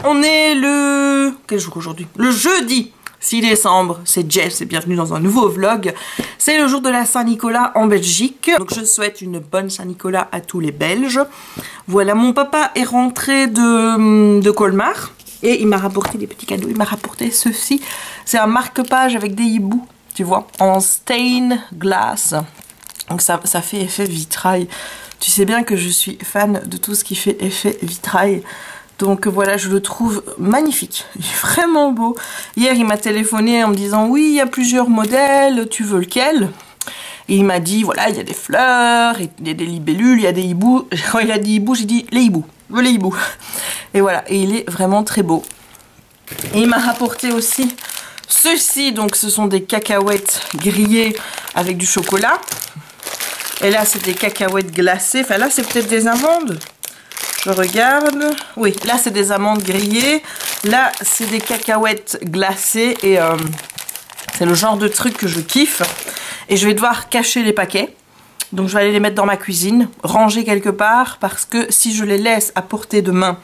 On est le... Quel jour aujourd'hui? Le jeudi 6 décembre, c'est Jess et bienvenue dans un nouveau vlog. C'est le jour de la Saint-Nicolas en Belgique. Donc je souhaite une bonne Saint-Nicolas à tous les Belges. Voilà, mon papa est rentré de Colmar et il m'a rapporté des petits cadeaux. Il m'a rapporté ceci. C'est un marque-page avec des hiboux, tu vois, en stain glass. Donc ça fait effet vitrail. Tu sais bien que je suis fan de tout ce qui fait effet vitrail. Donc voilà, je le trouve magnifique, il est vraiment beau. Hier, il m'a téléphoné en me disant « Oui, il y a plusieurs modèles, tu veux lequel ?» Et il m'a dit « Voilà, il y a des fleurs, il y a des libellules, il y a des hiboux. » Quand il a dit hiboux, j'ai dit « Les hiboux, je veux les hiboux. » Et voilà, et il est vraiment très beau. Et il m'a rapporté aussi ceci, donc ce sont des cacahuètes grillées avec du chocolat. Et là, c'est des cacahuètes glacées, enfin là, c'est peut-être des amandes. Je regarde, oui, là c'est des amandes grillées, là c'est des cacahuètes glacées et c'est le genre de truc que je kiffe. Et je vais devoir cacher les paquets, donc je vais aller les mettre dans ma cuisine, ranger quelque part, parce que si je les laisse à portée de main,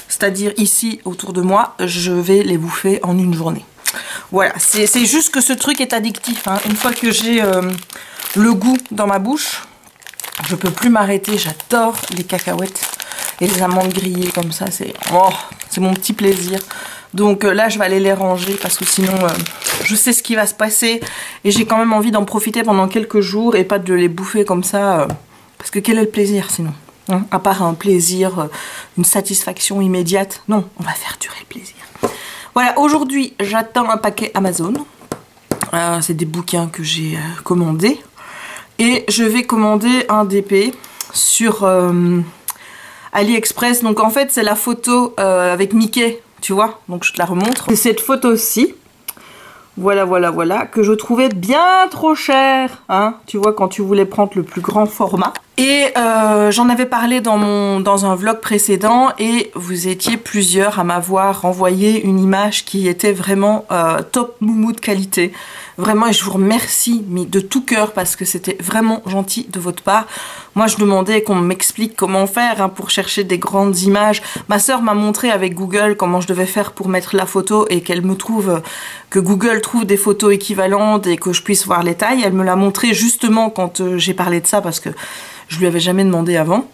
c'est-à-dire ici autour de moi, je vais les bouffer en une journée. Voilà, c'est juste que ce truc est addictif, hein. Une fois que j'ai le goût dans ma bouche, je peux plus m'arrêter, j'adore les cacahuètes. Et les amandes grillées comme ça, c'est mon petit plaisir. Donc là, je vais aller les ranger parce que sinon, je sais ce qui va se passer. Et j'ai quand même envie d'en profiter pendant quelques jours et pas de les bouffer comme ça. Parce que quel est le plaisir sinon, hein? À part un plaisir, une satisfaction immédiate. Non, on va faire durer le plaisir. Voilà, aujourd'hui, j'attends un paquet Amazon. C'est des bouquins que j'ai commandés. Et je vais commander un DP sur... AliExpress, donc en fait c'est la photo avec Mickey, tu vois, donc je te la remontre. C'est cette photo-ci, voilà, que je trouvais bien trop chère, hein, tu vois, quand tu voulais prendre le plus grand format. Et j'en avais parlé dans un vlog précédent et vous étiez plusieurs à m'avoir envoyé une image qui était vraiment top moumou de qualité. Vraiment, et je vous remercie mais de tout cœur parce que c'était vraiment gentil de votre part. Moi, je demandais qu'on m'explique comment faire hein, pour chercher des grandes images. Ma sœur m'a montré avec Google comment je devais faire pour mettre la photo et qu'elle me trouve, que Google trouve des photos équivalentes et que je puisse voir les tailles. Elle me l'a montré justement quand j'ai parlé de ça parce que je lui avais jamais demandé avant.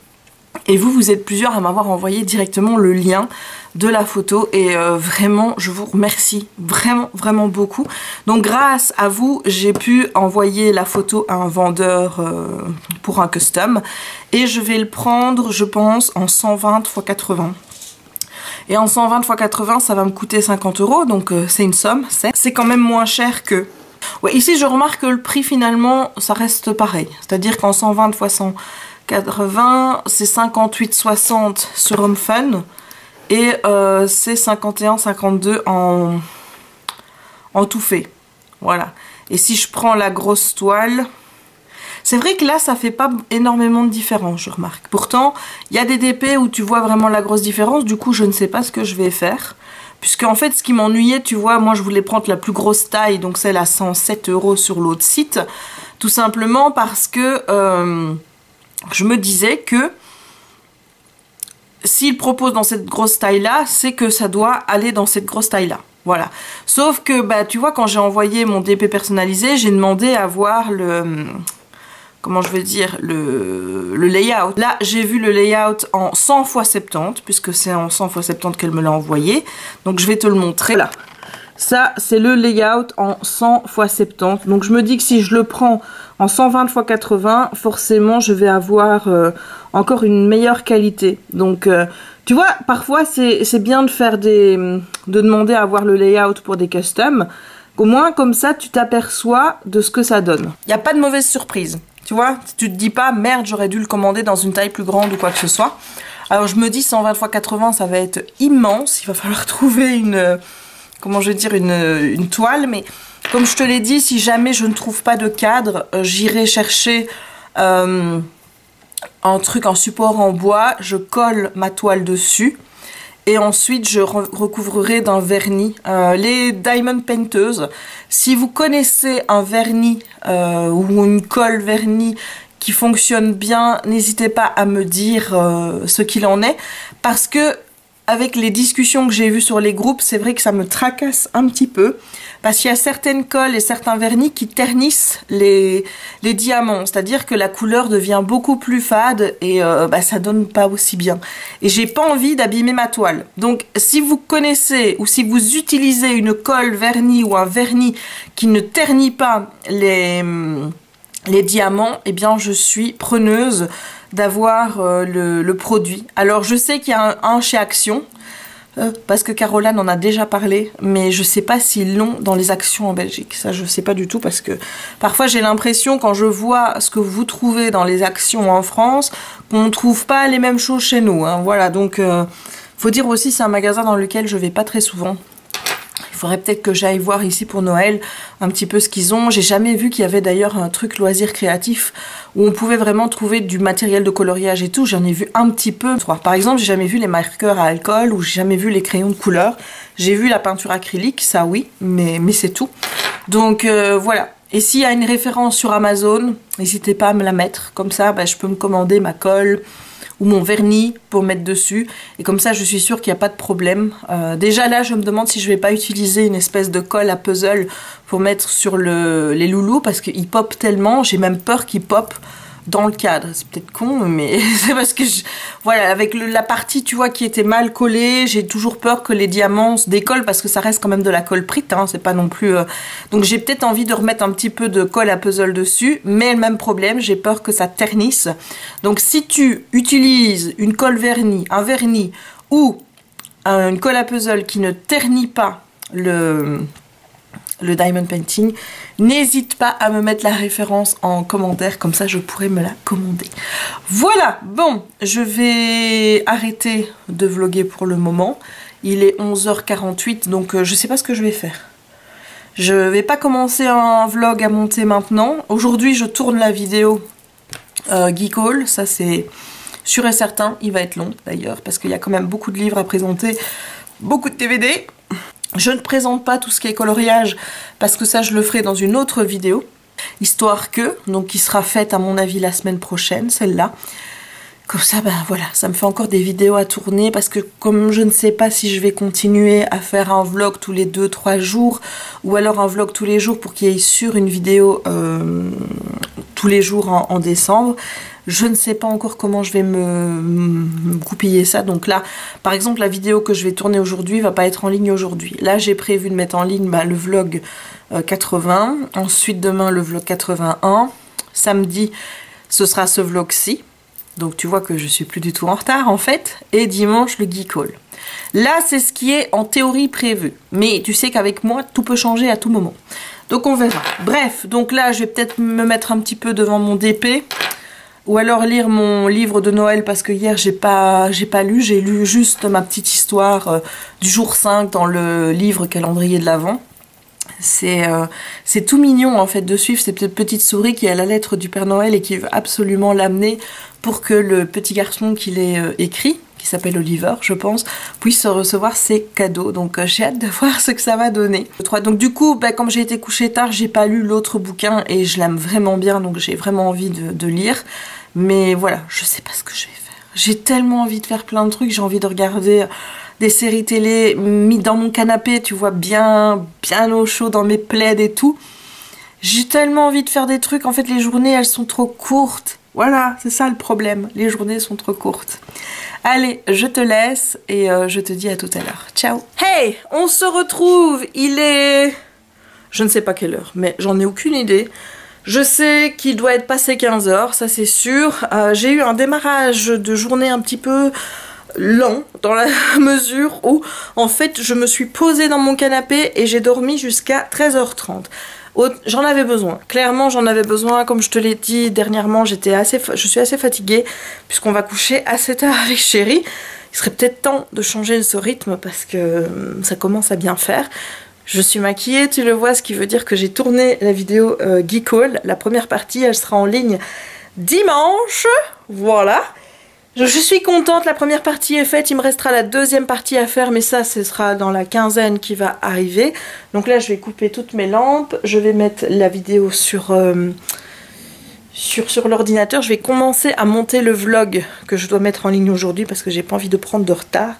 Et vous êtes plusieurs à m'avoir envoyé directement le lien de la photo et vraiment je vous remercie vraiment beaucoup. Donc grâce à vous j'ai pu envoyer la photo à un vendeur pour un custom et je vais le prendre je pense en 120 x 80. Et en 120 x 80 ça va me coûter 50 € donc c'est une somme, c'est quand même moins cher que... Ouais, ici je remarque que le prix finalement ça reste pareil, c'est-à-dire qu'en 120 x 180 c'est 58,60 sur HomeFun et c'est 51,52 en tout fait. Voilà. Et si je prends la grosse toile, c'est vrai que là ça fait pas énormément de différence, je remarque. Pourtant, il y a des DP où tu vois vraiment la grosse différence, du coup je ne sais pas ce que je vais faire. Puisque en fait ce qui m'ennuyait, tu vois, moi je voulais prendre la plus grosse taille, donc celle à 107 € sur l'autre site. Tout simplement parce que je me disais que s'il propose dans cette grosse taille là, c'est que ça doit aller dans cette grosse taille là. Voilà. Sauf que, bah, tu vois, quand j'ai envoyé mon DP personnalisé, j'ai demandé à voir le... Comment je veux dire, le layout. Là, j'ai vu le layout en 100 x 70, puisque c'est en 100 x 70 qu'elle me l'a envoyé. Donc, je vais te le montrer. Là. Ça, c'est le layout en 100 x 70. Donc, je me dis que si je le prends en 120 x 80, forcément, je vais avoir encore une meilleure qualité. Donc, tu vois, parfois, c'est bien de faire de demander à avoir le layout pour des customs. Au moins, comme ça, tu t'aperçois de ce que ça donne. Il n'y a pas de mauvaise surprise. Tu vois, tu te dis pas, merde, j'aurais dû le commander dans une taille plus grande ou quoi que ce soit. Alors, je me dis, 120 x 80, ça va être immense. Il va falloir trouver une... comment je vais dire, une toile. Mais comme je te l'ai dit, si jamais je ne trouve pas de cadre, j'irai chercher un truc, un support en bois. Je colle ma toile dessus. Et ensuite, je recouvrerai d'un vernis. Les Diamond Painters, si vous connaissez un vernis ou une colle vernis qui fonctionne bien, n'hésitez pas à me dire ce qu'il en est. Parce que avec les discussions que j'ai vues sur les groupes, c'est vrai que ça me tracasse un petit peu. Parce qu'il y a certaines colles et certains vernis qui ternissent les diamants. C'est-à-dire que la couleur devient beaucoup plus fade et ça donne pas aussi bien. Et j'ai pas envie d'abîmer ma toile. Donc si vous connaissez ou si vous utilisez une colle vernis ou un vernis qui ne ternit pas les diamants, eh bien je suis preneuse d'avoir le produit. Alors je sais qu'il y a un chez Action, parce que Caroline en a déjà parlé, mais je sais pas s'ils l'ont dans les Actions en Belgique. Ça je sais pas du tout, parce que parfois j'ai l'impression quand je vois ce que vous trouvez dans les Actions en France, qu'on ne trouve pas les mêmes choses chez nous, hein. Voilà, donc faut dire aussi c'est un magasin dans lequel je vais pas très souvent. Il faudrait peut-être que j'aille voir ici pour Noël un petit peu ce qu'ils ont. J'ai jamais vu qu'il y avait d'ailleurs un truc loisir créatif où on pouvait vraiment trouver du matériel de coloriage et tout. J'en ai vu un petit peu. Par exemple, j'ai jamais vu les marqueurs à alcool ou j'ai jamais vu les crayons de couleur. J'ai vu la peinture acrylique, ça oui, mais c'est tout. Donc voilà. Et s'il y a une référence sur Amazon, n'hésitez pas à me la mettre. Comme ça, je peux me commander ma colle ou mon vernis pour mettre dessus. Et comme ça, je suis sûre qu'il n'y a pas de problème. Déjà là, je me demande si je vais pas utiliser une espèce de colle à puzzle pour mettre sur les loulous parce qu'ils popent tellement. J'ai même peur qu'ils popent dans le cadre. C'est peut-être con, mais c'est parce que voilà, avec la partie, tu vois, qui était mal collée, j'ai toujours peur que les diamants se décollent parce que ça reste quand même de la colle prite, hein, c'est pas non plus... Donc j'ai peut-être envie de remettre un petit peu de colle à puzzle dessus, mais le même problème, j'ai peur que ça ternisse. Donc si tu utilises une colle vernis, un vernis ou une colle à puzzle qui ne ternit pas le diamond painting, n'hésite pas à me mettre la référence en commentaire, comme ça je pourrais me la commander. Voilà, bon, je vais arrêter de vlogger pour le moment. Il est 11h48, donc je sais pas ce que je vais faire. Je vais pas commencer un vlog à monter maintenant. Aujourd'hui, je tourne la vidéo Geek Haul, ça c'est sûr et certain. Il va être long d'ailleurs, parce qu'il y a quand même beaucoup de livres à présenter, beaucoup de DVD. Je ne présente pas tout ce qui est coloriage parce que ça je le ferai dans une autre vidéo, histoire que, donc qui sera faite à mon avis la semaine prochaine, celle-là. Comme ça, voilà, ça me fait encore des vidéos à tourner parce que comme je ne sais pas si je vais continuer à faire un vlog tous les 2-3 jours ou alors un vlog tous les jours pour qu'il y ait sur une vidéo tous les jours en décembre. Je ne sais pas encore comment je vais me goupiller ça. Donc là, par exemple, la vidéo que je vais tourner aujourd'hui va pas être en ligne aujourd'hui. Là, j'ai prévu de mettre en ligne le vlog 80. Ensuite, demain, le vlog 81. Samedi, ce sera ce vlog-ci. Donc tu vois que je suis plus du tout en retard en fait. Et dimanche, le Geek Haul. Là, c'est ce qui est en théorie prévu. Mais tu sais qu'avec moi, tout peut changer à tout moment. Donc on verra. Bref, donc là, je vais peut-être me mettre un petit peu devant mon DP. Ou alors lire mon livre de Noël parce que hier j'ai pas lu, j'ai lu juste ma petite histoire du jour 5 dans le livre calendrier de l'Avent. C'est tout mignon en fait de suivre cette petite souris qui a la lettre du Père Noël et qui veut absolument l'amener pour que le petit garçon qui l'ait écrit, qui s'appelle Oliver je pense, puisse recevoir ses cadeaux. Donc j'ai hâte de voir ce que ça va donner. Donc du coup, comme j'ai été couchée tard, j'ai pas lu l'autre bouquin et je l'aime vraiment bien, donc j'ai vraiment envie de lire. Mais voilà, je sais pas ce que je vais faire. J'ai tellement envie de faire plein de trucs, j'ai envie de regarder des séries télé mis dans mon canapé, tu vois, bien au chaud dans mes plaids et tout. J'ai tellement envie de faire des trucs, en fait les journées elles sont trop courtes. Voilà, c'est ça le problème, les journées sont trop courtes. Allez, je te laisse et je te dis à tout à l'heure. Ciao. Hey, on se retrouve, il est... Je ne sais pas quelle heure, mais j'en ai aucune idée. Je sais qu'il doit être passé 15 h, ça c'est sûr. J'ai eu un démarrage de journée un petit peu lent, dans la mesure où, en fait, je me suis posée dans mon canapé et j'ai dormi jusqu'à 13h30. J'en avais besoin, clairement j'en avais besoin. Comme je te l'ai dit dernièrement, je suis assez fatiguée, puisqu'on va coucher assez tard avec Chéri. Il serait peut-être temps de changer ce rythme, parce que ça commence à bien faire. Je suis maquillée, tu le vois, ce qui veut dire que j'ai tourné la vidéo Geek Haul. La première partie, elle sera en ligne dimanche. Voilà. Je suis contente, la première partie est faite. Il me restera la deuxième partie à faire, mais ça, ce sera dans la quinzaine qui va arriver. Donc là, je vais couper toutes mes lampes. Je vais mettre la vidéo sur l'ordinateur. Je vais commencer à monter le vlog que je dois mettre en ligne aujourd'hui parce que j'ai pas envie de prendre de retard.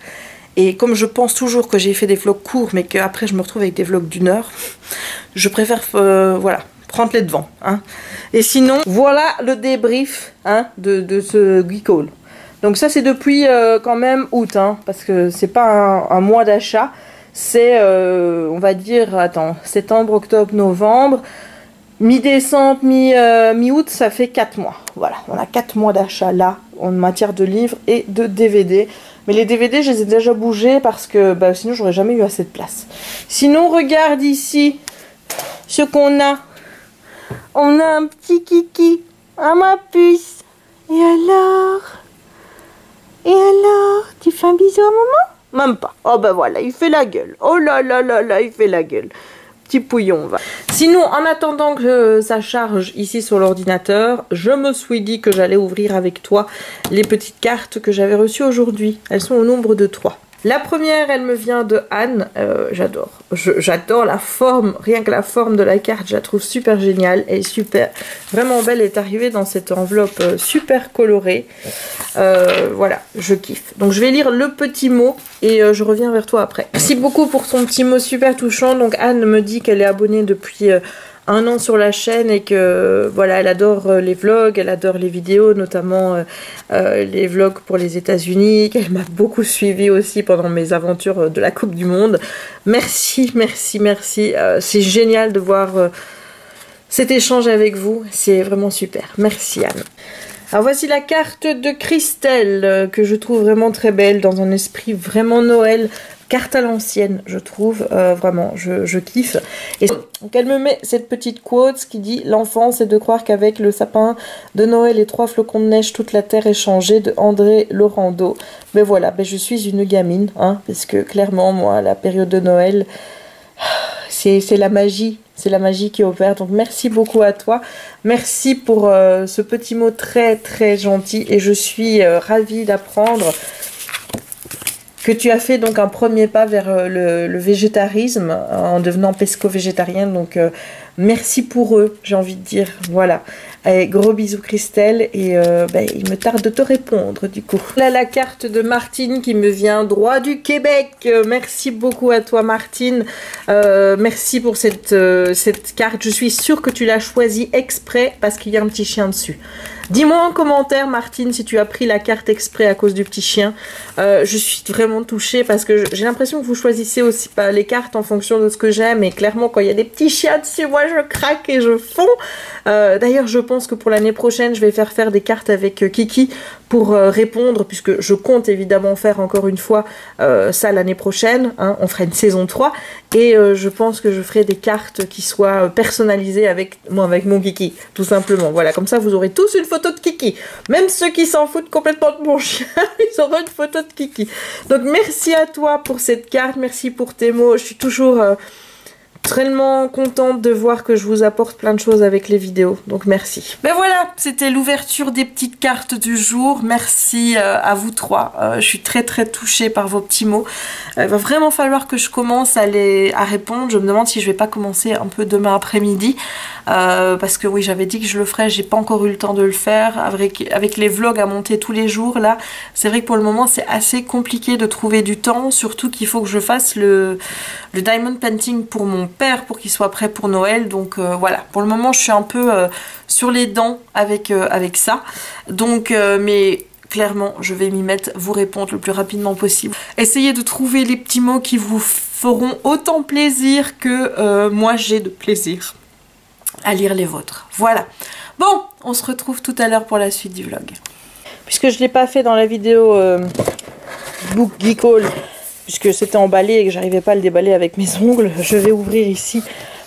Et comme je pense toujours que j'ai fait des vlogs courts, mais qu'après je me retrouve avec des vlogs d'1 heure, je préfère, voilà, prendre les devants. Hein. Et sinon, voilà le débrief hein, de ce geek haul. Donc ça c'est depuis quand même août, hein, parce que c'est pas un mois d'achat, c'est on va dire, attends, septembre, octobre, novembre, mi-décembre, mi-août, ça fait 4 mois. Voilà, on a 4 mois d'achat là, en matière de livres et de DVD. Mais les DVD, je les ai déjà bougés parce que bah, sinon j'aurais jamais eu assez de place. Sinon, regarde ici ce qu'on a. On a un petit kiki, à ma puce. Et alors? Et alors? Tu fais un bisou à maman? Même pas. Oh ben voilà, il fait la gueule. Oh là là là là, il fait la gueule. Petit pouillon, va. Sinon, en attendant que ça charge ici sur l'ordinateur, je me suis dit que j'allais ouvrir avec toi les petites cartes que j'avais reçues aujourd'hui. Elles sont au nombre de 3. La première, elle me vient de Anne. J'adore. J'adore la forme, rien que la forme de la carte, je la trouve super géniale. Elle est super, vraiment belle. Elle est arrivée dans cette enveloppe super colorée. Voilà, je kiffe. Donc je vais lire le petit mot et je reviens vers toi après. Merci beaucoup pour son petit mot super touchant. Donc Anne me dit qu'elle est abonnée depuis 1 an sur la chaîne et que voilà, elle adore les vlogs, elle adore les vidéos, notamment les vlogs pour les États-Unis, qu'elle m'a beaucoup suivi aussi pendant mes aventures de la Coupe du Monde. Merci, merci, merci. C'est génial de voir cet échange avec vous, c'est vraiment super. Merci Anne. Alors voici la carte de Christelle que je trouve vraiment très belle, dans un esprit vraiment Noël. Carte à l'ancienne, je trouve, vraiment, je kiffe. Et donc elle me met cette petite quote qui dit « L'enfant, c'est de croire qu'avec le sapin de Noël et 3 flocons de neige, toute la terre est changée » de André Laurando. Mais voilà, ben je suis une gamine, hein, parce que clairement, moi, la période de Noël, c'est la magie. C'est la magie qui opère. Donc merci beaucoup à toi. Merci pour ce petit mot très très gentil. Et je suis ravie d'apprendre que tu as fait donc un premier pas vers le végétarisme en devenant pesco-végétarien. Donc merci pour eux, j'ai envie de dire. Voilà. Allez, gros bisous Christelle et ben, il me tarde de te répondre du coup. Là la carte de Martine qui me vient droit du Québec. Merci beaucoup à toi Martine. Merci pour cette carte. Je suis sûre que tu l'as choisie exprès parce qu'il y a un petit chien dessus. Dis-moi en commentaire Martine si tu as pris la carte exprès à cause du petit chien. Je suis vraiment touchée parce que j'ai l'impression que vous choisissez aussi pas les cartes en fonction de ce que j'aime. Et clairement quand il y a des petits chiens dessus, moi je craque et je fonds. D'ailleurs je pense que pour l'année prochaine je vais faire des cartes avec Kiki pour répondre, puisque je compte évidemment faire encore une fois ça l'année prochaine, hein, on fera une saison 3 et je pense que je ferai des cartes qui soient personnalisées avec mon Kiki, tout simplement. Voilà, comme ça vous aurez tous une photo de Kiki, même ceux qui s'en foutent complètement de mon chien, ils auront une photo de Kiki. Donc merci à toi pour cette carte, merci pour tes mots, je suis toujours tellement contente de voir que je vous apporte plein de choses avec les vidéos, donc merci. Ben voilà, c'était l'ouverture des petites cartes du jour. Merci à vous trois, je suis très très touchée par vos petits mots. Il va vraiment falloir que je commence à répondre. Je me demande si je vais pas commencer un peu demain après-midi, parce que oui, j'avais dit que je le ferais, j'ai pas encore eu le temps de le faire. Avec les vlogs à monter tous les jours là, c'est vrai que pour le moment c'est assez compliqué de trouver du temps, surtout qu'il faut que je fasse le diamond painting pour mon père pour qu'il soit prêt pour Noël. Donc voilà, pour le moment je suis un peu sur les dents avec ça. Donc mais clairement je vais m'y mettre, vous répondre le plus rapidement possible. Essayez de trouver les petits mots qui vous feront autant plaisir que moi j'ai de plaisir à lire les vôtres. Voilà. Bon, on se retrouve tout à l'heure pour la suite du vlog. Puisque je ne l'ai pas fait dans la vidéo Book Geek Haul, puisque c'était emballé et que j'arrivais pas à le déballer avec mes ongles, je vais ouvrir ici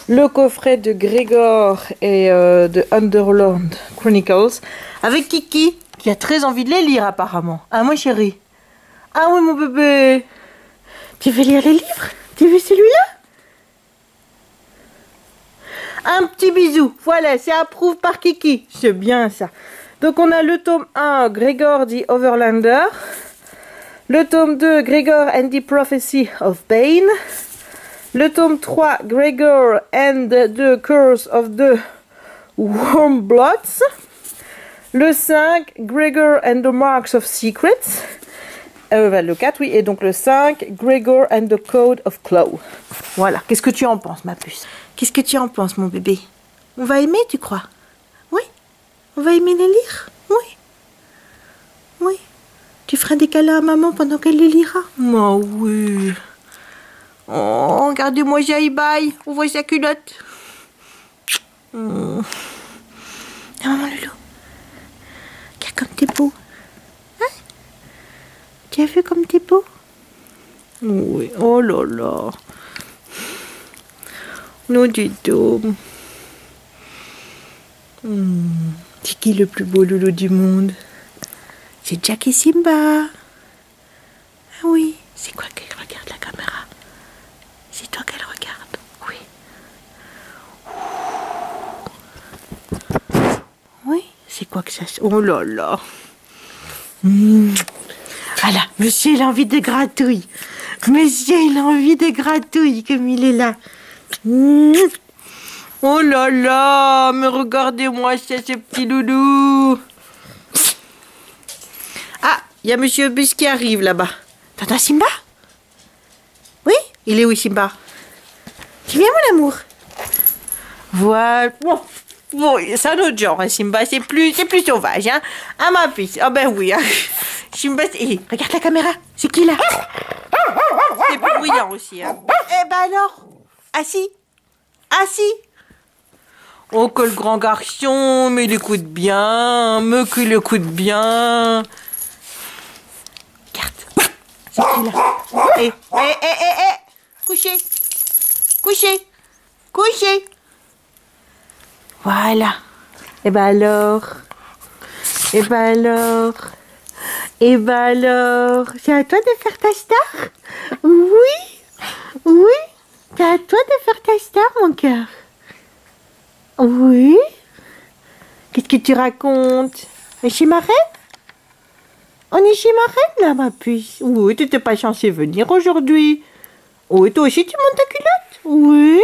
le coffret de Gregor et de Underland Chronicles avec Kiki qui a très envie de les lire apparemment. Ah moi chérie. Ah oui mon bébé. Tu veux lire les livres? Tu veux celui-là? Un petit bisou. Voilà, c'est approuvé par Kiki. C'est bien ça. Donc on a le tome 1, Gregor the Overlander. Le tome 2, Gregor and the Prophecy of Bane. Le tome 3, Gregor and the Curse of the Wormbloods. Le 5, Gregor and the Marks of Secrets. le 4, oui, et donc le 5, Gregor and the Code of Claw. Voilà, qu'est-ce que tu en penses, ma puce? Qu'est-ce que tu en penses, mon bébé? On va aimer, tu crois? Oui? On va aimer les lire? Oui? Oui? Tu feras des câlins à maman pendant qu'elle les lira? Oh oui. Oh, regardez-moi Jaïbaï, on voit sa culotte. Oh. Ah, maman Loulou, regarde comme t'es beau. Hein? Tu as vu comme t'es beau? Oui, oh là là. Non, dis donc. C'est qui le plus beau loulou du monde? C'est Jack et Simba. Ah oui, c'est quoi qu'elle regarde la caméra? C'est toi qu'elle regarde? Oui. Oui, c'est quoi que ça... Oh là là. Voilà, monsieur il a envie de gratouille. Monsieur il a envie de gratouille comme il est là. Oh là là, mais regardez-moi ça, ce petit loulou. Ah, il y a monsieur Bus qui arrive là-bas. T'entends Simba? Oui? Il est où Simba? Tu viens mon amour? Voilà. Bon, c'est un autre genre, hein, Simba, c'est plus sauvage, hein. Ah ma puce, ah ben oui, hein. Simba, regarde la caméra, c'est qui là? C'est plus bruyant aussi, hein. Eh ben alors, assis. Oh, que le grand garçon, mais il écoute bien, mais qu'il écoute bien. Regarde, c'est qui là? Couchez. Voilà. Et ben alors, c'est à toi de faire ta star? Oui, c'est à toi de faire ta star, mon cœur. Oui. Qu'est-ce que tu racontes? Chez ma reine? On est chez ma reine, là, ma puce. Oui, tu n'étais pas censée venir aujourd'hui. Oui, toi aussi, tu montes ta culotte? Oui.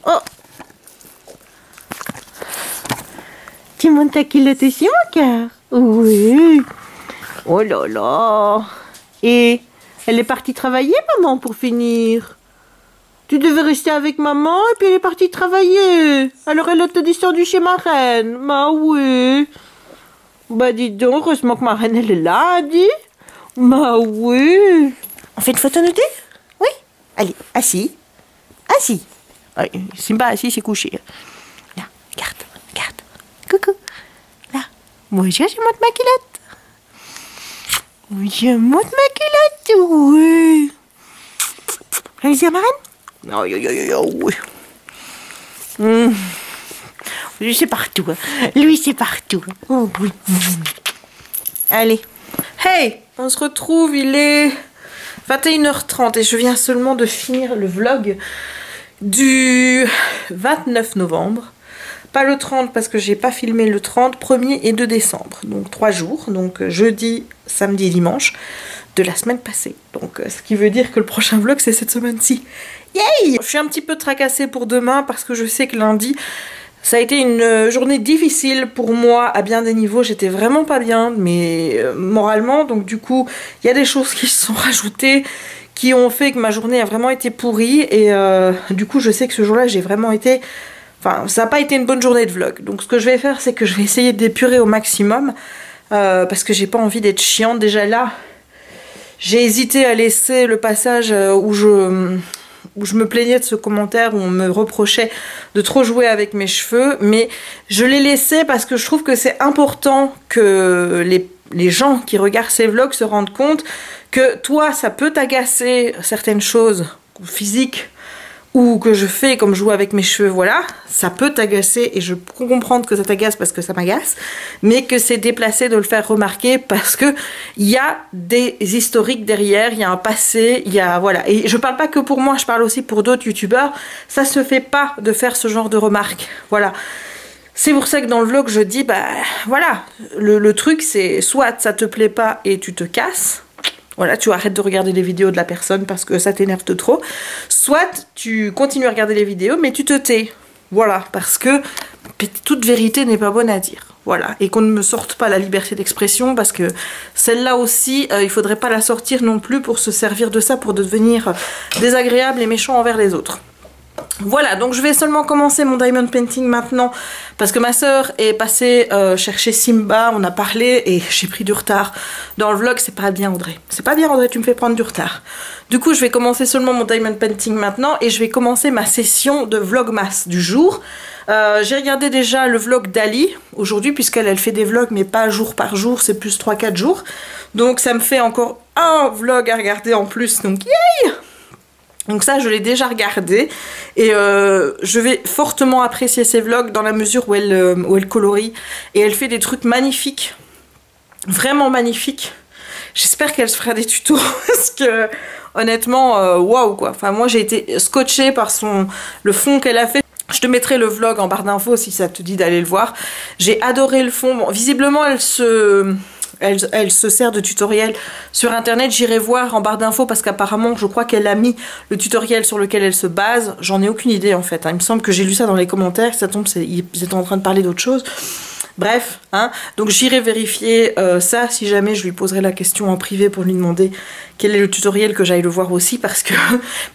Oh. Tu montes ta culotte aussi, mon cœur? Oui. Oh là là. Et elle est partie travailler, maman, pour finir. Tu devais rester avec maman et puis elle est partie travailler. Alors elle a te descendu chez ma reine. Bah oui. Bah dis donc, heureusement que ma reine elle est là, dit. Bah oui. On fait une photo nous deux? Oui. Allez, assis. Simba assis, c'est couché. Là, regarde. Coucou. Là. Bonjour, je monte ma culotte. Oui. Allez, c'est ma reine? Oh, oui. Lui, c'est partout. Oh, oui. Allez. Hey, on se retrouve, il est 21h30 et je viens seulement de finir le vlog du 29 novembre. Pas le 30 parce que j'ai pas filmé le 30, 1er et 2 décembre. Donc 3 jours, donc jeudi, samedi et dimanche de la semaine passée. Donc ce qui veut dire que le prochain vlog c'est cette semaine-ci. Yay! Je suis un petit peu tracassée pour demain parce que je sais que lundi ça a été une journée difficile pour moi à bien des niveaux. J'étais vraiment pas bien, mais moralement, donc du coup il y a des choses qui se sont rajoutées qui ont fait que ma journée a vraiment été pourrie et du coup je sais que ce jour-là j'ai vraiment été... Enfin, ça n'a pas été une bonne journée de vlog. Donc ce que je vais faire, c'est que je vais essayer d'épurer au maximum. Parce que j'ai pas envie d'être chiante. Déjà là, j'ai hésité à laisser le passage où je me plaignais de ce commentaire, où on me reprochait de trop jouer avec mes cheveux. Mais je l'ai laissé parce que je trouve que c'est important que les gens qui regardent ces vlogs se rendent compte que toi, ça peut t'agacer certaines choses physiques ou que je fais comme je joue avec mes cheveux, voilà, ça peut t'agacer et je peux comprendre que ça t'agace parce que ça m'agace, mais que c'est déplacé de le faire remarquer parce que il y a des historiques derrière, il y a un passé, il y a, voilà, et je parle pas que pour moi, je parle aussi pour d'autres youtubeurs, ça se fait pas de faire ce genre de remarques, voilà. C'est pour ça que dans le vlog je dis, bah voilà, le truc c'est soit ça te plaît pas et tu te casses, voilà, tu arrêtes de regarder les vidéos de la personne parce que ça t'énerve de trop. Soit tu continues à regarder les vidéos, mais tu te tais. Voilà, parce que toute vérité n'est pas bonne à dire. Voilà, et qu'on ne me sorte pas la liberté d'expression parce que celle-là aussi, il faudrait pas la sortir non plus pour se servir de ça pour devenir désagréable et méchant envers les autres. Voilà, donc je vais seulement commencer mon diamond painting maintenant parce que ma soeur est passée chercher Simba, on a parlé et j'ai pris du retard dans le vlog. C'est pas bien Audrey, c'est pas bien Audrey, tu me fais prendre du retard. Du coup je vais commencer seulement mon diamond painting maintenant et je vais commencer ma session de vlogmas du jour. J'ai regardé déjà le vlog d'Ali aujourd'hui puisqu'elle fait des vlogs mais pas jour par jour, c'est plus 3-4 jours. Donc ça me fait encore un vlog à regarder en plus, donc yay! Donc ça je l'ai déjà regardé et je vais fortement apprécier ses vlogs dans la mesure où elle colorie et elle fait des trucs magnifiques, vraiment magnifiques. J'espère qu'elle se fera des tutos parce que honnêtement waouh quoi. Enfin moi j'ai été scotchée par le fond qu'elle a fait. Je te mettrai le vlog en barre d'infos si ça te dit d'aller le voir. J'ai adoré le fond. Bon, visiblement elle se sert de tutoriel sur internet, j'irai voir en barre d'infos parce qu'apparemment je crois qu'elle a mis le tutoriel sur lequel elle se base. J'en ai aucune idée en fait, hein. Il me semble que j'ai lu ça dans les commentaires, ça tombe, ils étaient en train de parler d'autre chose. Bref, hein, donc j'irai vérifier ça si jamais je lui poserai la question en privé pour lui demander quel est le tutoriel, que j'aille le voir aussi parce que...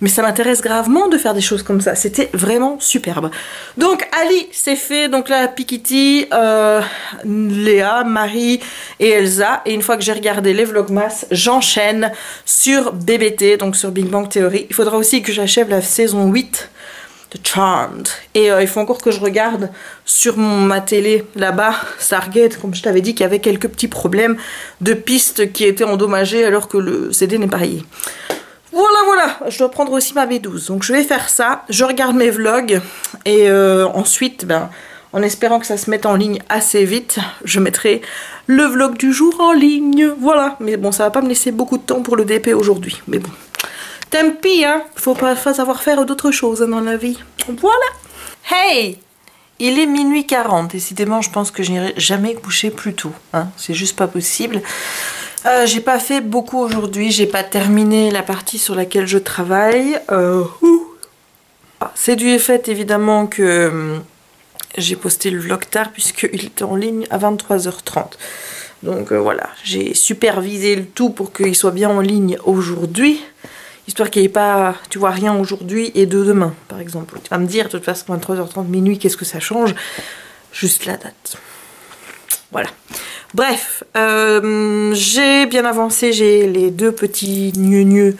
Mais ça m'intéresse gravement de faire des choses comme ça, c'était vraiment superbe. Donc Ali c'est fait, donc là Pikiti, Léa, Marie et Elsa. Et une fois que j'ai regardé les vlogmas, j'enchaîne sur BBT, donc sur Big Bang Theory. Il faudra aussi que j'achève la saison 8 de Charmed. Et il faut encore que je regarde sur ma télé là-bas, Stargate, comme je t'avais dit, qu'il y avait quelques petits problèmes de pistes qui étaient endommagées alors que le CD n'est pas rayé. Voilà, voilà, je dois prendre aussi ma B12. Donc je vais faire ça, je regarde mes vlogs et ensuite, ben, en espérant que ça se mette en ligne assez vite, je mettrai le vlog du jour en ligne. Voilà, mais bon, ça va pas me laisser beaucoup de temps pour le DP aujourd'hui, mais bon. Tant pis, hein, faut pas savoir faire d'autres choses dans la vie. Voilà. Hey, il est minuit 40. Décidément, je pense que je n'irai jamais coucher plus tôt. Hein. C'est juste pas possible. J'ai pas fait beaucoup aujourd'hui. J'ai pas terminé la partie sur laquelle je travaille. C'est dû au fait, évidemment, que j'ai posté le vlog tard puisqu'il était en ligne à 23h30. Donc voilà, j'ai supervisé le tout pour qu'il soit bien en ligne aujourd'hui. Histoire qu'il n'y ait pas, tu vois, rien aujourd'hui et de demain, par exemple. Tu vas me dire, de toute façon, 23h30, minuit, qu'est-ce que ça change? Juste la date. Voilà. Bref, j'ai bien avancé, j'ai les deux petits gneux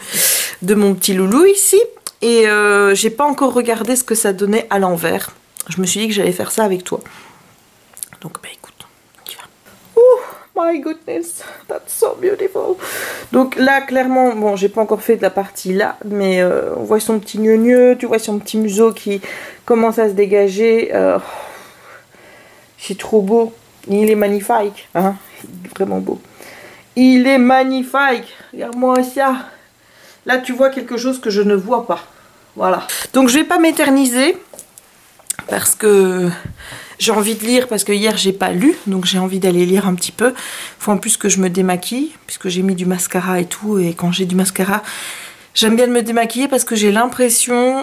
de mon petit loulou ici. Et j'ai pas encore regardé ce que ça donnait à l'envers. Je me suis dit que j'allais faire ça avec toi. Donc, bah écoute, on y va. Ouh! My goodness, that's so beautiful. Donc là, clairement, bon, j'ai pas encore fait de la partie là, mais on voit son petit gneu, tu vois son petit museau qui commence à se dégager. C'est trop beau. Il est magnifique, hein. Il est vraiment beau. Il est magnifique. Regarde-moi ça. Là, tu vois quelque chose que je ne vois pas. Voilà. Donc, je vais pas m'éterniser parce que j'ai envie de lire, parce que hier j'ai pas lu, donc j'ai envie d'aller lire un petit peu. Il faut en plus que je me démaquille, puisque j'ai mis du mascara et tout, et quand j'ai du mascara, j'aime bien me démaquiller parce que j'ai l'impression,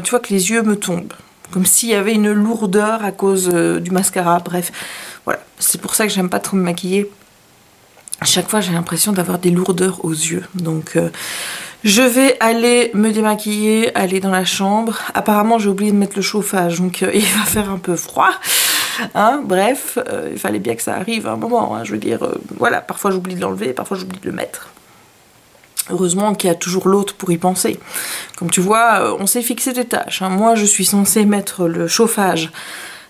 tu vois, que les yeux me tombent. Comme s'il y avait une lourdeur à cause du mascara, bref. Voilà, c'est pour ça que j'aime pas trop me maquiller. À chaque fois j'ai l'impression d'avoir des lourdeurs aux yeux, donc... je vais aller me démaquiller, aller dans la chambre. Apparemment j'ai oublié de mettre le chauffage, donc il va faire un peu froid. Hein, bref, il fallait bien que ça arrive à un moment. Hein, je veux dire, voilà, parfois j'oublie de l'enlever, parfois j'oublie de le mettre. Heureusement qu'il y a toujours l'autre pour y penser. Comme tu vois, on s'est fixé des tâches. Hein. Moi je suis censée mettre le chauffage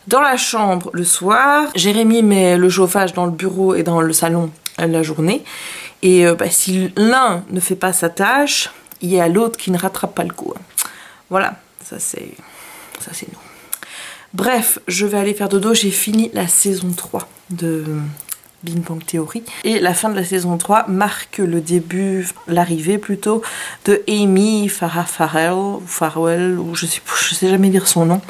dans la chambre le soir. Jérémy met le chauffage dans le bureau et dans le salon la journée. Et bah, si l'un ne fait pas sa tâche, il y a l'autre qui ne rattrape pas le coup. Voilà, ça c'est nous. Bref, je vais aller faire dodo. J'ai fini la saison 3 de Big Bang Theory. Et la fin de la saison 3 marque le début, l'arrivée plutôt, de Amy Farrell, ou je sais jamais dire son nom.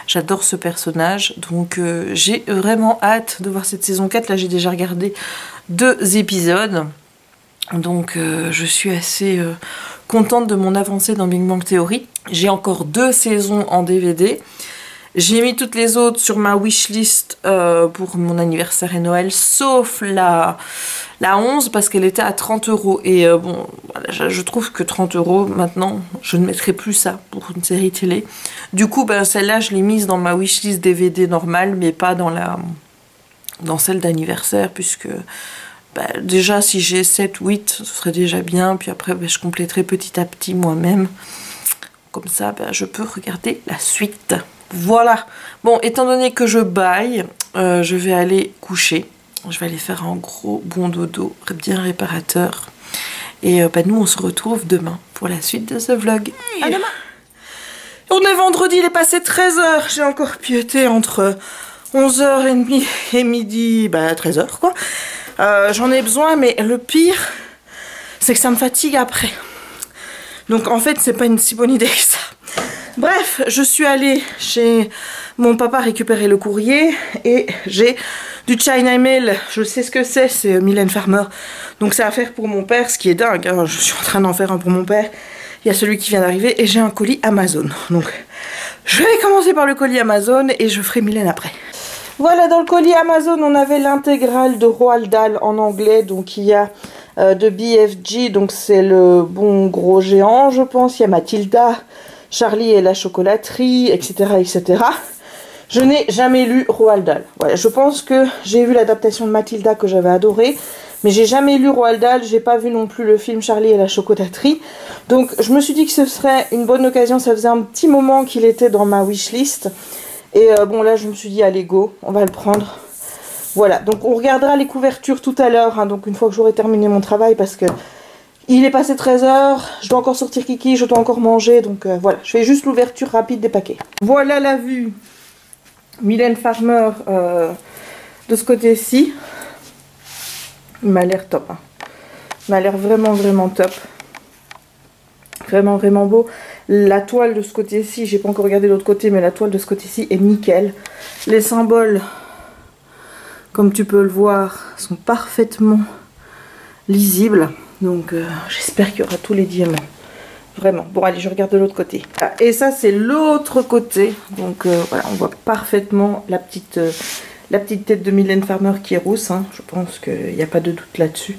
J'adore ce personnage, donc j'ai vraiment hâte de voir cette saison 4. Là j'ai déjà regardé 2 épisodes. Donc je suis assez contente de mon avancée dans Big Bang Theory. J'ai encore 2 saisons en DVD. J'ai mis toutes les autres sur ma wishlist pour mon anniversaire et Noël, sauf la 11 parce qu'elle était à 30 €. Et bon, voilà, je trouve que 30 € maintenant, je ne mettrai plus ça pour une série télé. Du coup, ben, celle-là, je l'ai mise dans ma wishlist DVD normale, mais pas dans celle d'anniversaire, puisque ben, déjà, si j'ai 7, 8, ce serait déjà bien. Puis après, ben, je compléterai petit à petit moi-même. Comme ça, ben, je peux regarder la suite. Voilà. Bon, étant donné que je baille, je vais aller coucher. Je vais aller faire un gros bon dodo, bien réparateur. Et bah, nous, on se retrouve demain pour la suite de ce vlog. À demain. On est vendredi, il est passé 13 h. J'ai encore piété entre 11h30 et midi, bah 13 h quoi. J'en ai besoin, mais le pire, c'est que ça me fatigue après. Donc en fait, c'est pas une si bonne idée que ça. Bref, je suis allée chez mon papa récupérer le courrier et j'ai du China Mail. Je sais ce que c'est Mylène Farmer. Donc c'est à faire pour mon père, ce qui est dingue, hein. Je suis en train d'en faire un pour mon père. Il y a celui qui vient d'arriver et j'ai un colis Amazon. Donc je vais commencer par le colis Amazon et je ferai Mylène après. Voilà, dans le colis Amazon, on avait l'intégrale de Roald Dahl en anglais. Donc il y a de BFG, donc c'est le bon gros géant, je pense. Il y a Mathilda, Charlie et la chocolaterie, etc. etc. Je n'ai jamais lu Roald Dahl. Voilà, je pense que j'ai vu l'adaptation de Mathilda que j'avais adorée, mais j'ai jamais lu Roald Dahl, j'ai pas vu non plus le film Charlie et la chocolaterie. Donc je me suis dit que ce serait une bonne occasion, ça faisait un petit moment qu'il était dans ma wishlist. Et bon là je me suis dit allez go, on va le prendre. Voilà, donc on regardera les couvertures tout à l'heure, hein, donc une fois que j'aurai terminé mon travail parce que il est passé 13 h, je dois encore sortir Kiki, je dois encore manger, donc voilà, je fais juste l'ouverture rapide des paquets. Voilà la vue Mylène Farmer de ce côté-ci. Il m'a l'air top, hein. Il m'a l'air vraiment vraiment top. Vraiment vraiment beau. La toile de ce côté-ci, j'ai pas encore regardé l'autre côté, mais la toile de ce côté-ci est nickel. Les symboles, comme tu peux le voir, sont parfaitement lisibles. Donc j'espère qu'il y aura tous les diamants. Vraiment. Bon allez, je regarde de l'autre côté. Ah, et ça c'est l'autre côté. Donc voilà, on voit parfaitement la petite tête de Mylène Farmer qui est rousse. Hein. Je pense qu'il n'y a pas de doute là-dessus.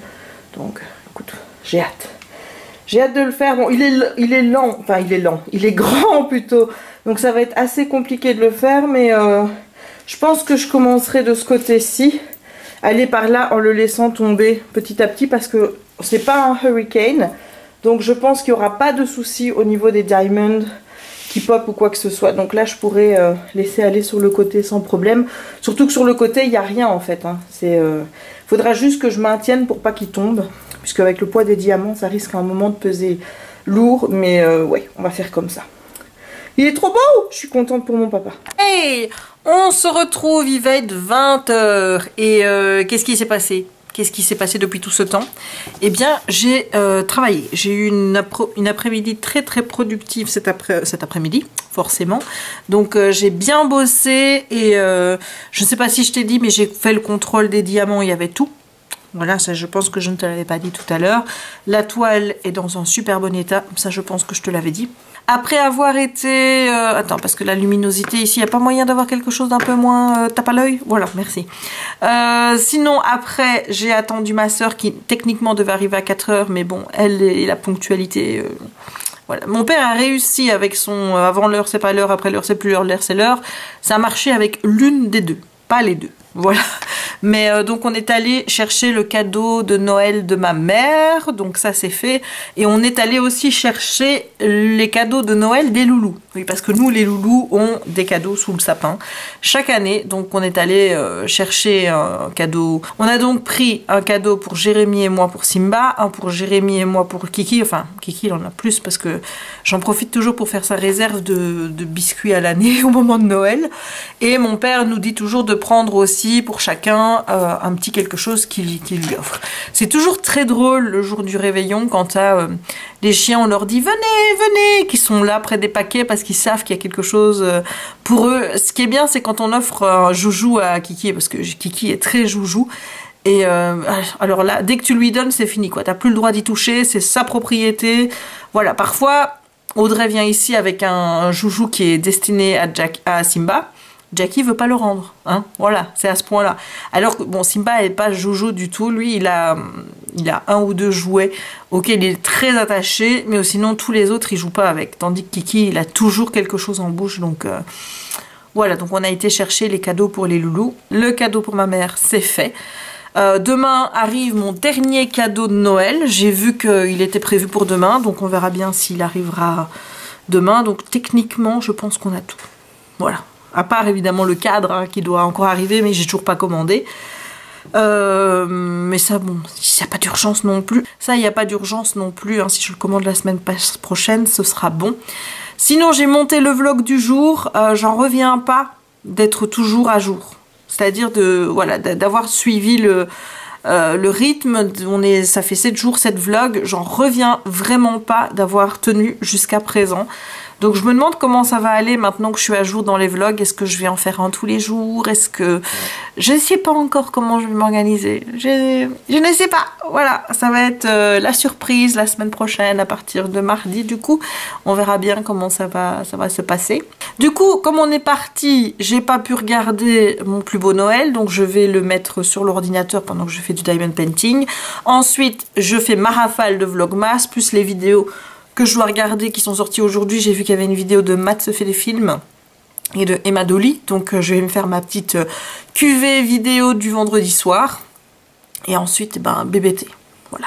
Donc écoute, j'ai hâte. J'ai hâte de le faire. Bon, il est lent. Enfin, il est lent. Il est grand plutôt. Donc ça va être assez compliqué de le faire. Mais je pense que je commencerai de ce côté-ci. Aller par là en le laissant tomber petit à petit. Parce que c'est pas un hurricane. Donc je pense qu'il n'y aura pas de souci au niveau des diamonds qui pop ou quoi que ce soit. Donc là je pourrais laisser aller sur le côté sans problème. Surtout que sur le côté il n'y a rien en fait. Hein. Faudra juste que je maintienne pour pas qu'il tombe. Puisque avec le poids des diamants ça risque à un moment de peser lourd. Mais ouais, on va faire comme ça. Il est trop beau. Je suis contente pour mon papa. Hey, on se retrouve, il va être 20 h. Et qu'est-ce qui s'est passé? Qu'est-ce qui s'est passé depuis tout ce temps? Eh bien, j'ai travaillé. J'ai eu une après-midi très très productive cet après-midi, forcément. Donc, j'ai bien bossé et je ne sais pas si je t'ai dit, mais j'ai fait le contrôle des diamants, il y avait tout. Voilà, ça je pense que je ne te l'avais pas dit tout à l'heure. La toile est dans un super bon état, ça je pense que je te l'avais dit. Après avoir été... attends, parce que la luminosité ici, il n'y a pas moyen d'avoir quelque chose d'un peu moins tape à l'œil. Voilà, merci. Sinon, après, j'ai attendu ma soeur qui techniquement devait arriver à 4 h, mais bon, elle et la ponctualité... voilà. Mon père a réussi avec son avant l'heure c'est pas l'heure, après l'heure c'est plus l'heure, l'heure c'est l'heure. Ça a marché avec l'une des deux, pas les deux. Voilà. Mais donc on est allé chercher le cadeau de Noël de ma mère, donc ça c'est fait. Et on est allé aussi chercher les cadeaux de Noël des loulous. Oui, parce que nous les loulous ont des cadeaux sous le sapin chaque année. Donc on est allé chercher un cadeau. On a donc pris un cadeau pour Jérémy et moi pour Simba, un pour Jérémy et moi pour Kiki. Enfin Kiki il en a plus parce que j'en profite toujours pour faire sa réserve de biscuits à l'année au moment de Noël. Et mon père nous dit toujours de prendre aussi pour chacun un petit quelque chose qu'il lui offre. C'est toujours très drôle le jour du réveillon quand les chiens on leur dit venez, venez, qui sont là près des paquets parce qu'ils savent qu'il y a quelque chose pour eux. Ce qui est bien c'est quand on offre un joujou à Kiki parce que Kiki est très joujou. Et alors là, dès que tu lui donnes, c'est fini quoi. T'as plus le droit d'y toucher, c'est sa propriété. Voilà, parfois Audrey vient ici avec un joujou qui est destiné à Simba. Jackie veut pas le rendre, hein, voilà, c'est à ce point-là. Alors que, bon, Simba n'est pas joujou du tout, lui, il a un ou deux jouets auxquels il est très attaché, mais sinon, tous les autres, il joue pas avec. Tandis que Kiki, il a toujours quelque chose en bouche, donc voilà, donc on a été chercher les cadeaux pour les loulous. Le cadeau pour ma mère, c'est fait. Demain arrive mon dernier cadeau de Noël, j'ai vu qu'il était prévu pour demain, donc on verra bien s'il arrivera demain, donc techniquement, je pense qu'on a tout, voilà. À part évidemment le cadre hein, qui doit encore arriver, mais j'ai toujours pas commandé. Mais ça, bon, il n'y a pas d'urgence non plus. Ça, il n'y a pas d'urgence non plus. Hein. Si je le commande la semaine prochaine, ce sera bon. Sinon, j'ai monté le vlog du jour. J'en reviens pas d'être toujours à jour. C'est-à-dire voilà, d'avoir suivi le rythme. Ça fait 7 jours, 7 vlogs. J'en reviens vraiment pas d'avoir tenu jusqu'à présent. Donc je me demande comment ça va aller maintenant que je suis à jour dans les vlogs. Est-ce que je vais en faire un tous les jours? Est-ce que... Je ne sais pas encore comment je vais m'organiser. Je ne sais pas. Voilà, ça va être la surprise la semaine prochaine à partir de mardi. Du coup, on verra bien comment ça va se passer. Du coup, comme on est parti, j'ai pas pu regarder mon plus beau Noël. Donc je vais le mettre sur l'ordinateur pendant que je fais du diamond painting. Ensuite, je fais ma rafale de vlogmas plus les vidéos que je dois regarder qui sont sortis aujourd'hui. J'ai vu qu'il y avait une vidéo de Matt se fait des films et de Emma Dolly, donc je vais me faire ma petite cuvée vidéo du vendredi soir et ensuite ben BBT, voilà.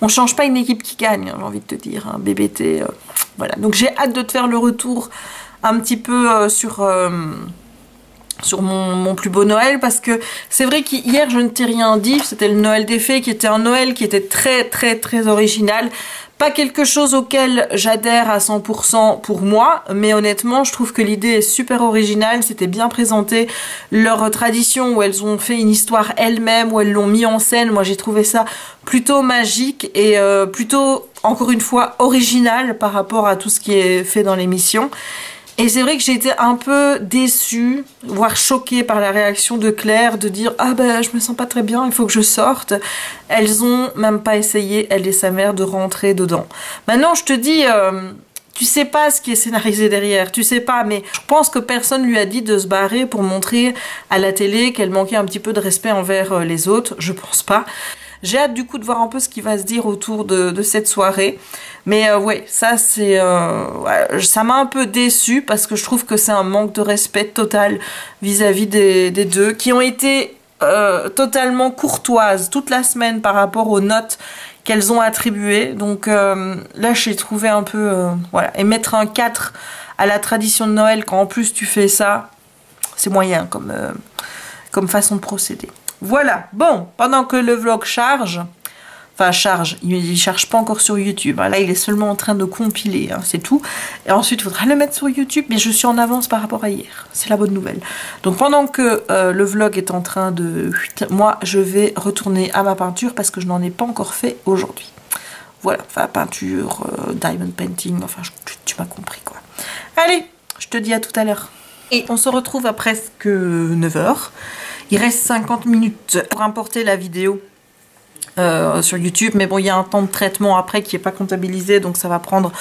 On change pas une équipe qui gagne, hein, j'ai envie de te dire, hein, BBT, voilà. Donc j'ai hâte de te faire le retour un petit peu sur mon plus beau Noël, parce que c'est vrai qu'hier je ne t'ai rien dit, c'était le Noël des fées qui était un Noël qui était très très très original. Pas quelque chose auquel j'adhère à 100% pour moi, mais honnêtement, je trouve que l'idée est super originale. C'était bien présenté, leur tradition où elles ont fait une histoire elles-mêmes, où elles l'ont mis en scène. Moi, j'ai trouvé ça plutôt magique et plutôt, encore une fois, original par rapport à tout ce qui est fait dans l'émission. Et c'est vrai que j'ai été un peu déçue, voire choquée par la réaction de Claire, de dire « Ah ben je me sens pas très bien, il faut que je sorte ». Elles ont même pas essayé, elle et sa mère, de rentrer dedans. Maintenant je te dis, tu sais pas ce qui est scénarisé derrière, tu sais pas, mais je pense que personne lui a dit de se barrer pour montrer à la télé qu'elle manquait un petit peu de respect envers les autres, je pense pas. J'ai hâte du coup de voir un peu ce qui va se dire autour de cette soirée. Mais ouais, ça c'est, ouais, ça m'a un peu déçue parce que je trouve que c'est un manque de respect total vis-à-vis des deux qui ont été totalement courtoises toute la semaine par rapport aux notes qu'elles ont attribuées. Donc là j'ai trouvé un peu, voilà, et mettre un 4 à la tradition de Noël quand en plus tu fais ça, c'est moyen comme façon de procéder. Voilà, bon, pendant que le vlog charge, enfin charge, il charge pas encore sur YouTube, hein, là il est seulement en train de compiler, hein, c'est tout. Et ensuite il faudra le mettre sur YouTube, mais je suis en avance par rapport à hier, c'est la bonne nouvelle. Donc pendant que le vlog est en train de... Moi je vais retourner à ma peinture parce que je n'en ai pas encore fait aujourd'hui. Voilà, enfin peinture, diamond painting, enfin tu m'as compris quoi. Allez, je te dis à tout à l'heure. Et on se retrouve à presque 9 h. Il reste 50 minutes pour importer la vidéo sur YouTube. Mais bon, il y a un temps de traitement après qui n'est pas comptabilisé. Donc ça va prendre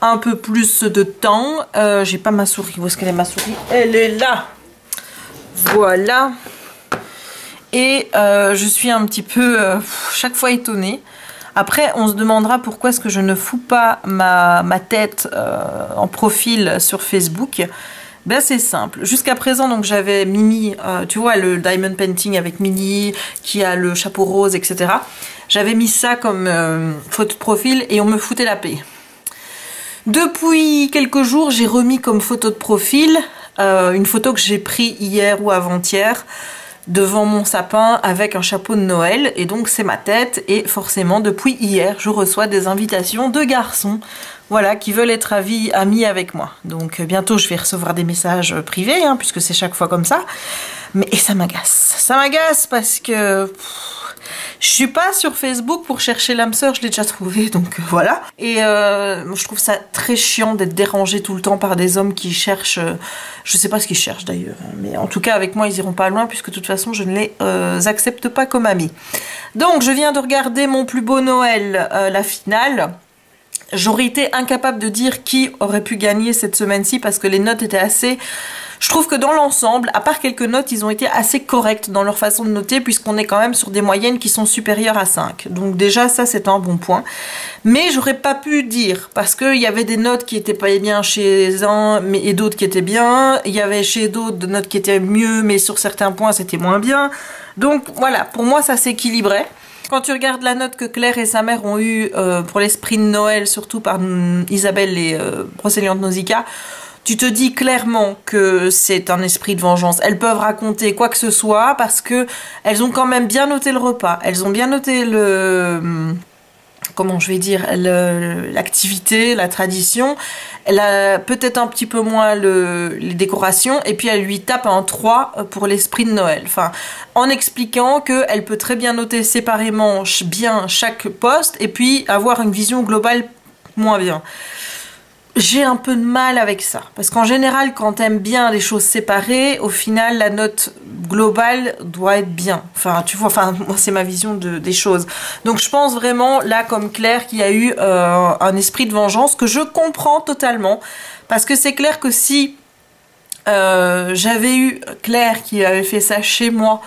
un peu plus de temps. J'ai pas ma souris. Où est-ce qu'elle est ma souris? Elle est là. Voilà. Et je suis un petit peu chaque fois étonnée. Après, on se demandera pourquoi est-ce que je ne fous pas ma tête en profil sur Facebook. Ben c'est simple. Jusqu'à présent, donc j'avais Mimi, tu vois, le diamond painting avec Mimi, qui a le chapeau rose, etc. J'avais mis ça comme photo de profil et on me foutait la paix. Depuis quelques jours, j'ai remis comme photo de profil une photo que j'ai prise hier ou avant-hier devant mon sapin avec un chapeau de Noël. Et donc c'est ma tête et forcément depuis hier, je reçois des invitations de garçons. Voilà, qui veulent être amis avec moi. Donc bientôt je vais recevoir des messages privés, hein, puisque c'est chaque fois comme ça. Mais et ça m'agace. Ça m'agace parce que je suis pas sur Facebook pour chercher l'âme sœur, je l'ai déjà trouvé, donc voilà. Et je trouve ça très chiant d'être dérangée tout le temps par des hommes qui cherchent... je sais pas ce qu'ils cherchent d'ailleurs, mais en tout cas avec moi ils iront pas loin puisque de toute façon je ne les accepte pas comme amis. Donc je viens de regarder mon plus beau Noël, la finale. J'aurais été incapable de dire qui aurait pu gagner cette semaine-ci parce que les notes étaient assez... Je trouve que dans l'ensemble, à part quelques notes, ils ont été assez corrects dans leur façon de noter puisqu'on est quand même sur des moyennes qui sont supérieures à 5. Donc déjà, ça, c'est un bon point. Mais j'aurais pas pu dire parce qu'il y avait des notes qui étaient pas bien chez un et d'autres qui étaient bien. Il y avait chez d'autres des notes qui étaient mieux, mais sur certains points, c'était moins bien. Donc voilà, pour moi, ça s'équilibrait. Quand tu regardes la note que Claire et sa mère ont eue pour l'esprit de Noël, surtout par Isabelle et Brocéliande Nausicaa, tu te dis clairement que c'est un esprit de vengeance. Elles peuvent raconter quoi que ce soit parce que elles ont quand même bien noté le repas. Elles ont bien noté le... comment je vais dire, l'activité, la tradition. Elle a peut-être un petit peu moins les décorations et puis elle lui tape un 3 pour l'esprit de Noël. Enfin, en expliquant qu'elle peut très bien noter séparément bien chaque poste et puis avoir une vision globale moins bien. J'ai un peu de mal avec ça, parce qu'en général, quand t'aimes bien les choses séparées, au final, la note globale doit être bien. Enfin, tu vois, enfin, moi, c'est ma vision des choses. Donc, je pense vraiment, là, comme Claire, qui a eu un esprit de vengeance que je comprends totalement, parce que c'est clair que si j'avais eu Claire qui avait fait ça chez moi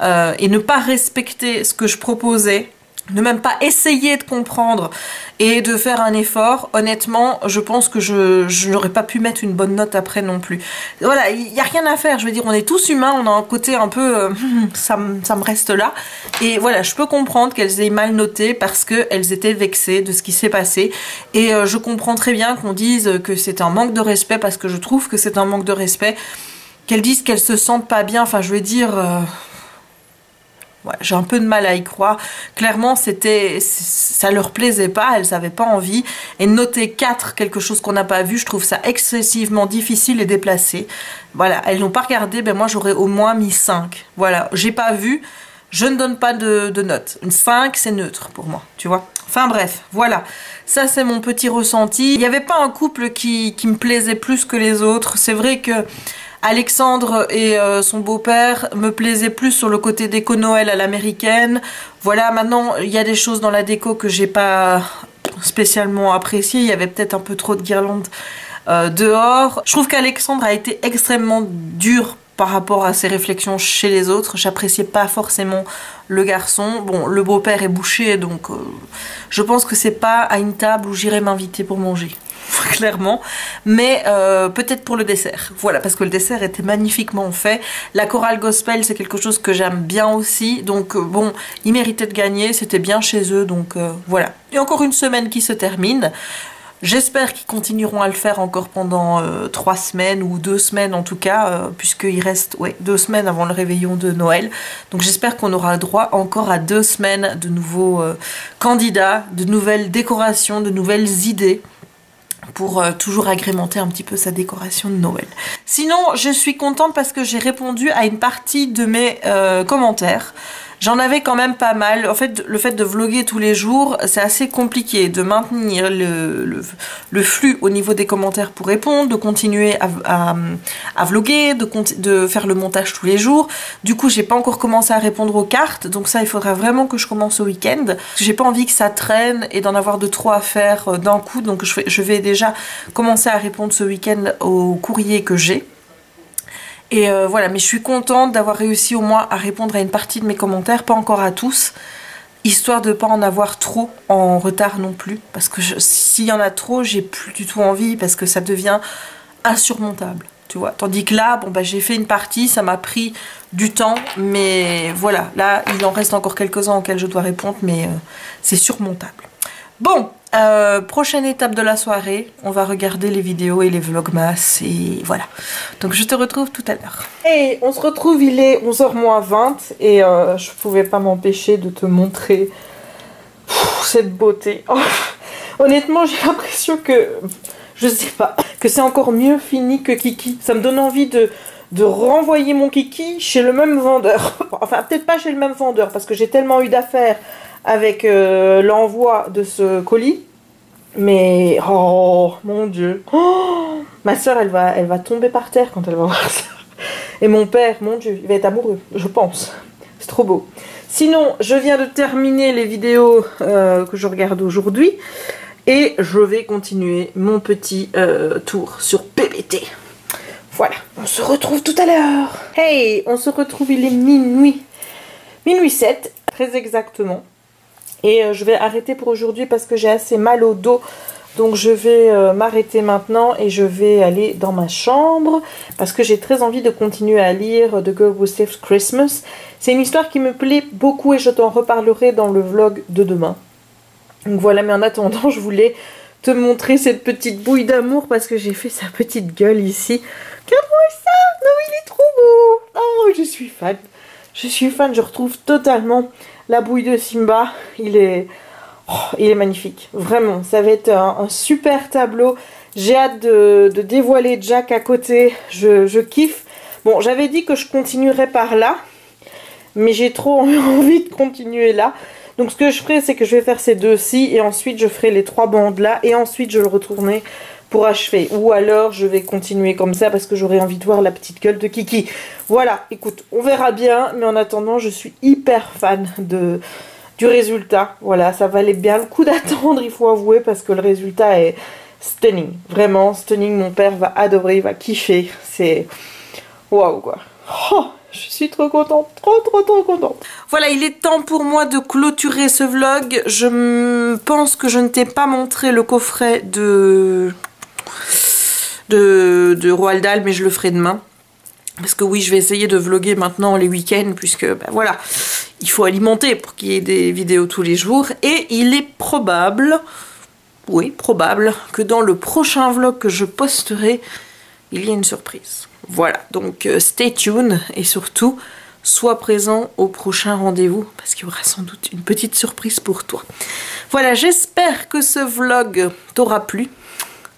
et ne pas respecter ce que je proposais, ne même pas essayer de comprendre et de faire un effort, honnêtement, je pense que je n'aurais pas pu mettre une bonne note après non plus. Voilà, il n'y a rien à faire, je veux dire, on est tous humains, on a un côté un peu... ça me reste là. Et voilà, je peux comprendre qu'elles aient mal noté parce qu'elles étaient vexées de ce qui s'est passé. Et je comprends très bien qu'on dise que c'est un manque de respect, parce que je trouve que c'est un manque de respect. Qu'elles disent qu'elles se sentent pas bien, enfin je veux dire... Ouais, j'ai un peu de mal à y croire. Clairement, ça leur plaisait pas, elles n'avaient pas envie. Et noter 4, quelque chose qu'on n'a pas vu, je trouve ça excessivement difficile et déplacé. Voilà, elles n'ont pas regardé, ben moi j'aurais au moins mis 5. Voilà, j'ai pas vu, je ne donne pas de note. Une 5, c'est neutre pour moi, tu vois. Enfin bref, voilà. Ça, c'est mon petit ressenti. Il n'y avait pas un couple qui me plaisait plus que les autres. C'est vrai que Alexandre et son beau-père me plaisaient plus sur le côté déco Noël à l'américaine. Voilà, maintenant, il y a des choses dans la déco que j'ai pas spécialement appréciées. Il y avait peut-être un peu trop de guirlandes dehors. Je trouve qu'Alexandre a été extrêmement dur par rapport à ses réflexions chez les autres. J'appréciais pas forcément le garçon. Bon, le beau-père est bouché, donc je pense que c'est pas à une table où j'irai m'inviter pour manger. Clairement, mais peut-être pour le dessert, voilà, parce que le dessert était magnifiquement fait. La chorale gospel, c'est quelque chose que j'aime bien aussi, donc bon, ils méritaient de gagner, c'était bien chez eux, donc voilà. Et encore une semaine qui se termine. J'espère qu'ils continueront à le faire encore pendant 3 semaines ou 2 semaines en tout cas, puisqu'il reste 2 semaines avant le réveillon de Noël. Donc j'espère qu'on aura droit encore à 2 semaines de nouveaux candidats, de nouvelles décorations, de nouvelles idées, pour toujours agrémenter un petit peu sa décoration de Noël. Sinon, je suis contente parce que j'ai répondu à une partie de mes commentaires. J'en avais quand même pas mal. En fait, le fait de vlogger tous les jours, c'est assez compliqué de maintenir le flux au niveau des commentaires pour répondre, de continuer à vlogger, de faire le montage tous les jours. Du coup, j'ai pas encore commencé à répondre aux cartes, donc ça, il faudra vraiment que je commence au week-end. J'ai pas envie que ça traîne et d'en avoir de trop à faire d'un coup, donc je vais déjà commencer à répondre ce week-end aux courriers que j'ai. Et voilà, mais je suis contente d'avoir réussi au moins à répondre à une partie de mes commentaires, pas encore à tous, histoire de pas en avoir trop en retard non plus, parce que s'il y en a trop, j'ai plus du tout envie, parce que ça devient insurmontable, tu vois. Tandis que là, bon bah j'ai fait une partie, ça m'a pris du temps, mais voilà, là il en reste encore quelques-uns auxquels je dois répondre, mais c'est surmontable. Bon, prochaine étape de la soirée, on va regarder les vidéos et les vlogmas et voilà. Donc je te retrouve tout à l'heure. Et on se retrouve, il est 11h-20 et je pouvais pas m'empêcher de te montrer cette beauté. Oh, honnêtement, j'ai l'impression que, je sais pas, que c'est encore mieux fini que Kiki. Ça me donne envie de renvoyer mon Kiki chez le même vendeur. Enfin, peut-être pas chez le même vendeur parce que j'ai tellement eu d'affaires avec l'envoi de ce colis, mais oh mon dieu, oh, ma soeur elle va tomber par terre quand elle va voir ça, et mon père, mon dieu, il va être amoureux, je pense, c'est trop beau. Sinon, je viens de terminer les vidéos que je regarde aujourd'hui, et je vais continuer mon petit tour sur PBT. Voilà, on se retrouve tout à l'heure. Hey, on se retrouve, il est minuit. Minuit 7, très exactement. Et je vais arrêter pour aujourd'hui parce que j'ai assez mal au dos. Donc je vais m'arrêter maintenant et je vais aller dans ma chambre parce que j'ai très envie de continuer à lire The Girl Who Saved Christmas. C'est une histoire qui me plaît beaucoup et je t'en reparlerai dans le vlog de demain. Donc voilà, mais en attendant, je voulais te montrer cette petite bouille d'amour parce que j'ai fait sa petite gueule ici. Regarde-moi ça! Non, il est trop beau! Oh, je suis fan. Je suis fan, je retrouve totalement la bouille de Simba. Il est magnifique. Vraiment, ça va être un super tableau. J'ai hâte de dévoiler Jack à côté. Je kiffe. Bon, j'avais dit que je continuerais par là. Mais j'ai trop envie de continuer là. Donc ce que je ferai, c'est que je vais faire ces deux-ci. Et ensuite, je ferai les 3 bandes là. Et ensuite, je le retournerai pour achever. Ou alors, je vais continuer comme ça parce que j'aurais envie de voir la petite gueule de Kiki. Voilà, écoute, on verra bien. Mais en attendant, je suis hyper fan du résultat. Voilà, ça valait bien le coup d'attendre, il faut avouer, parce que le résultat est stunning. Vraiment, stunning. Mon père va adorer, il va kiffer. C'est waouh, quoi. Oh, je suis trop contente, trop contente. Voilà, il est temps pour moi de clôturer ce vlog. Je pense que je ne t'ai pas montré le coffret de Roald Dahl, mais je le ferai demain. Parce que oui, je vais essayer de vlogger maintenant les week-ends, puisque ben voilà, il faut alimenter pour qu'il y ait des vidéos tous les jours. Et il est probable, oui, probable, que dans le prochain vlog que je posterai, il y a une surprise. Voilà, donc stay tuned et surtout, sois présent au prochain rendez-vous, parce qu'il y aura sans doute une petite surprise pour toi. Voilà, j'espère que ce vlog t'aura plu.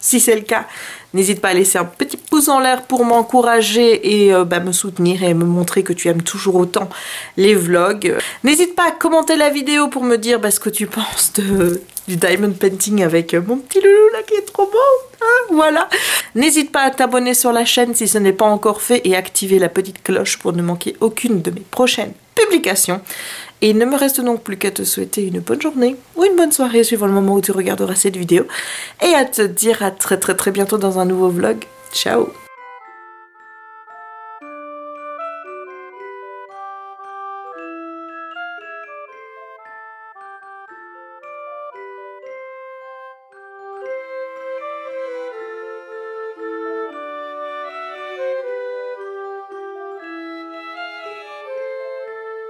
Si c'est le cas, n'hésite pas à laisser un petit pouce en l'air pour m'encourager et me soutenir et me montrer que tu aimes toujours autant les vlogs. N'hésite pas à commenter la vidéo pour me dire ce que tu penses du diamond painting avec mon petit loulou là qui est trop beau. Hein, voilà. N'hésite pas à t'abonner sur la chaîne si ce n'est pas encore fait et activer la petite cloche pour ne manquer aucune de mes prochaines publications. Et il ne me reste donc plus qu'à te souhaiter une bonne journée ou une bonne soirée suivant le moment où tu regarderas cette vidéo. Et à te dire à très bientôt dans un nouveau vlog. Ciao!